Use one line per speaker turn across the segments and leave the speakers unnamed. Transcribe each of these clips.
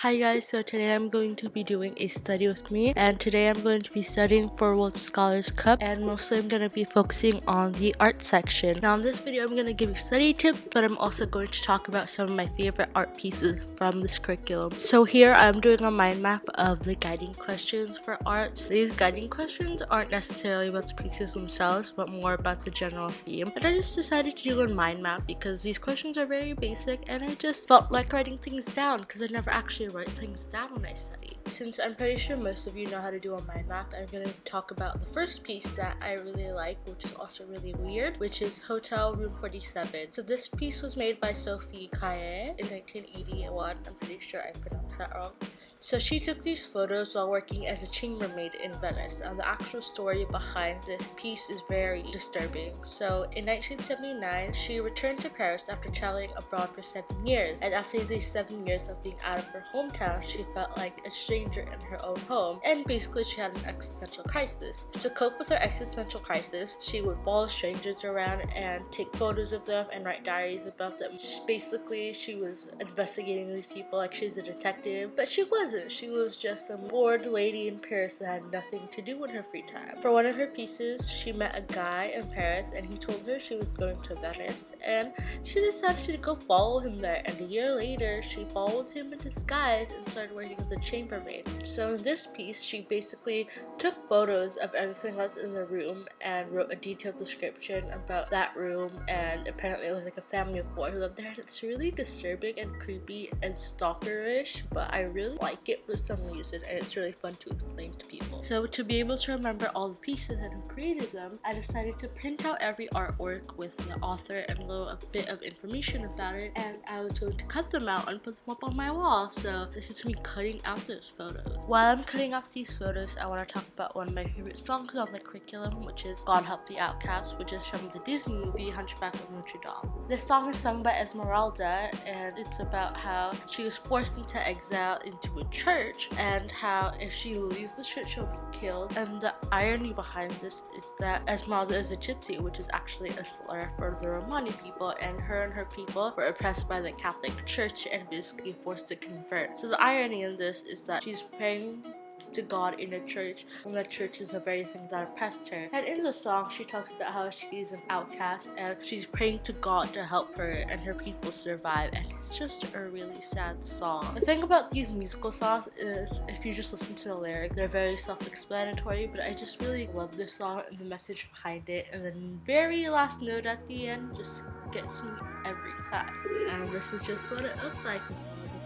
Hi guys, so today I'm going to be doing a study with me, and today I'm going to be studying for World Scholars Cup, and mostly I'm going to be focusing on the art section. Now in this video I'm going to give you study tips, but I'm also going to talk about some of my favorite art pieces from this curriculum. So here I'm doing a mind map of the guiding questions for arts. These guiding questions aren't necessarily about the pieces themselves, but more about the general theme. And I just decided to do a mind map because these questions are very basic, and I just felt like writing things down because I never actually write things down when I study. Since I'm pretty sure most of you know how to do a mind map, I'm going to talk about the first piece that I really like, which is also really weird, which is Hotel Room 47. So this piece was made by Sophie Calle in 1981. I'm pretty sure I pronounced that wrong. So she took these photos while working as a chambermaid in Venice, and the actual story behind this piece is very disturbing. So in 1979, she returned to Paris after traveling abroad for 7 years, and after these 7 years of being out of her hometown, she felt like a stranger in her own home, and basically she had an existential crisis. To cope with her existential crisis, she would follow strangers around and take photos of them and write diaries about them. Basically, she was investigating these people like she's a detective, but she wasn't. She was just some bored lady in Paris that had nothing to do in her free time. For one of her pieces, she met a guy in Paris and he told her she was going to Venice, and she decided to go follow him there, and a year later she followed him in disguise and started working as a chambermaid. So in this piece, she basically took photos of everything that's in the room and wrote a detailed description about that room, and apparently it was like a family of 4 who lived there, and it's really disturbing and creepy and stalkerish, but I really like it for some reason, and it's really fun to explain to people. So to be able to remember all the pieces and who created them, I decided to print out every artwork with the author and a bit of information about it, and I was going to cut them out and put them up on my wall. So this is me cutting out those photos. While I'm cutting out these photos, I want to talk about one of my favorite songs on the curriculum, which is God Help the Outcasts, which is from the Disney movie Hunchback of Notre Dame. This song is sung by Esmeralda, and it's about how she was forced into exile into a church, and how if she leaves the church she'll be killed. And the irony behind this is that Esmeralda is a gypsy, which is actually a slur for the Romani people, and her people were oppressed by the Catholic Church and basically forced to convert. So the irony in this is that she's praying to God in a church, and the church is the very thing that oppressed her. And in the song, she talks about how she's an outcast and she's praying to God to help her and her people survive, and it's just a really sad song. The thing about these musical songs is if you just listen to the lyrics, they're very self-explanatory, but I just really love this song and the message behind it, and the very last note at the end just gets me every time. And this is just what it looked like with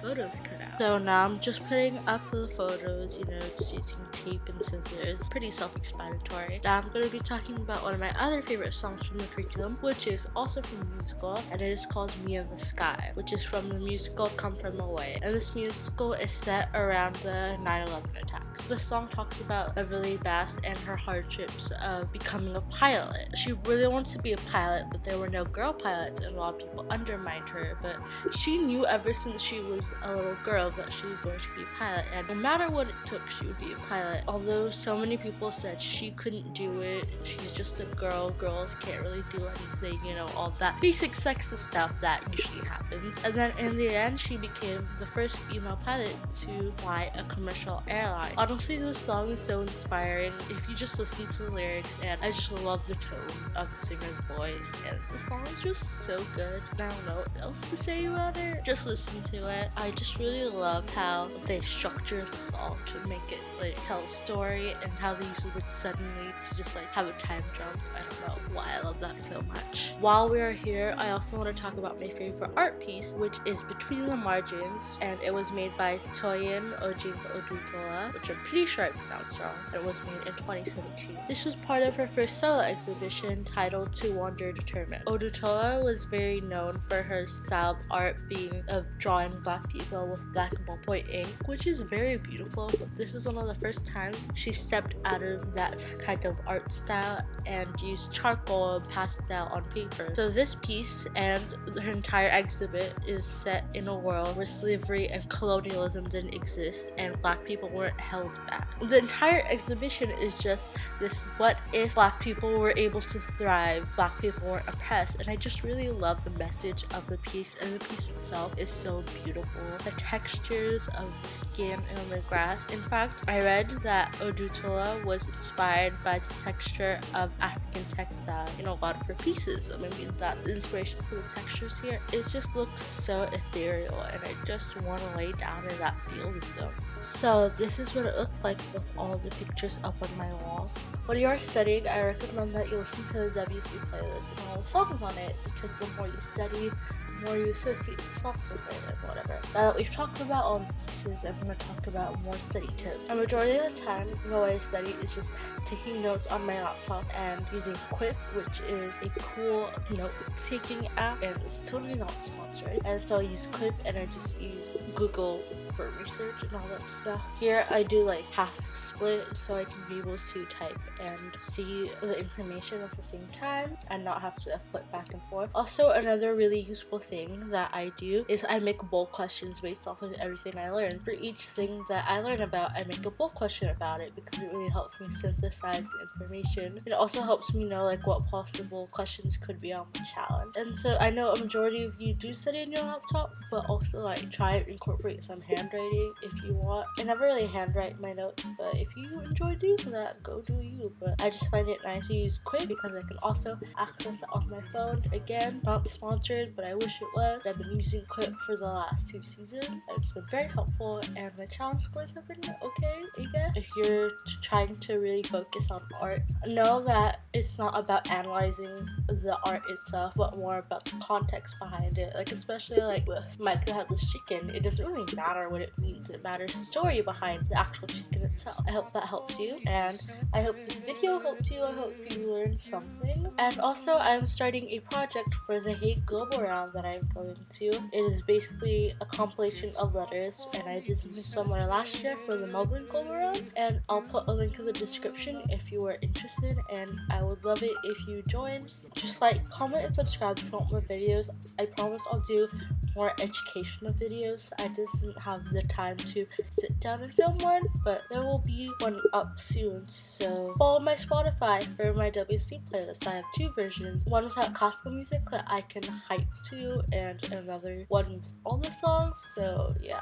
photos cut out. So now I'm just putting up the photos, just using tape and scissors. Pretty self-explanatory. Now I'm going to be talking about one of my other favorite songs from the curriculum, which is also from the musical, and it is called Me in the Sky, which is from the musical Come From Away. And this musical is set around the 9/11 attacks. The song talks about Beverly Bass and her hardships of becoming a pilot. She really wants to be a pilot, but there were no girl pilots, and a lot of people undermined her, but she knew ever since she was a little girl that she was going to be a pilot, and no matter what it took, she would be a pilot. Although so many people said she couldn't do it, she's just a girl, girls can't really do anything, all that basic sexist stuff that usually happens. And then in the end, she became the first female pilot to fly a commercial airline. Honestly, this song is so inspiring if you just listen to the lyrics, and I just love the tone of the singer's voice, and the song is just so good. I don't know what else to say about it. Just listen to it. I just really love how they structure the song to make it tell a story, and how they use the word suddenly to just have a time jump. I don't know why I love that so much. While we are here, I also want to talk about my favorite art piece, which is Between the Margins, and it was made by Toyin Odutola, which I'm pretty sure I pronounced wrong. It was made in 2017. This was part of her first solo exhibition titled To Wander Determined. Odutola was very known for her style of art being of drawing black people with black ballpoint ink, which is very beautiful, but this is one of the first times she stepped out of that kind of art style and used charcoal and pastel on paper. So this piece and her entire exhibit is set in a world where slavery and colonialism didn't exist and black people weren't held back. The entire exhibition is just this what if black people were able to thrive, black people weren't oppressed, and I just really love the message of the piece, and the piece itself is so beautiful. the textures of skin on the grass. In fact, I read that Odutula was inspired by the texture of African textile in a lot of her pieces. So maybe that's the inspiration for the textures here. It just looks so ethereal, and I just want to lay down in that field with them. So this is what it looked like with all the pictures up on my wall. When you are studying, I recommend that you listen to the WC playlist and all the songs on it, because the more you study, the more you associate the songs with it and whatever. Now that we've talked about all the pieces, I'm going to talk about more study tips. A majority of the time, the way I study is just taking notes on my laptop and using Quip, which is a cool note-taking app, and it's totally not sponsored. And so I use Quip, and I just use Google for research and all that stuff. Here I do like half split, so I can be able to type and see the information at the same time and not have to flip back and forth. Also, another really useful thing that I do is I make bulk questions based off of everything I learn. For each thing that I learn about, I make a bulk question about it, because it really helps me synthesize the information. It also helps me know like what possible questions could be on the challenge. And so I know a majority of you do study on your laptop, but also like try and incorporate some handwriting if you want. I never really handwrite my notes, but if you enjoy doing that, go do you. But I just find it nice to use Quip because I can also access it on my phone. Again, not sponsored, but I wish it was. I've been using Quip for the last 2 seasons, and it's been very helpful, and my challenge scores have been okay, I guess. If you're trying to really focus on art, know that it's not about analyzing the art itself, but more about the context behind it. Like, especially like with Mike the Headless Chicken, it doesn't really matter what it means, it matters the story behind the actual chicken itself. I hope that helps you, and I hope this video helped you. I hope you learned something. And also, I'm starting a project for the Hague Global Round that I'm going to. It is basically a compilation of letters, and I did something similar last year for the Melbourne Global Round, and I'll put a link in the description if you are interested, and I would love it if you joined. Just like, comment, and subscribe if you want more videos. I promise I'll do more educational videos. I just didn't have the time to sit down and film one, but there will be one up soon. So follow my Spotify for my WC playlist. I have 2 versions, one without classical music that I can hype to, and another one with all the songs. So yeah,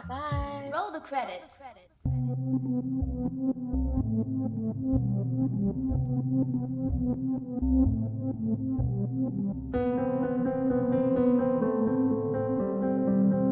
bye.
Roll the credits.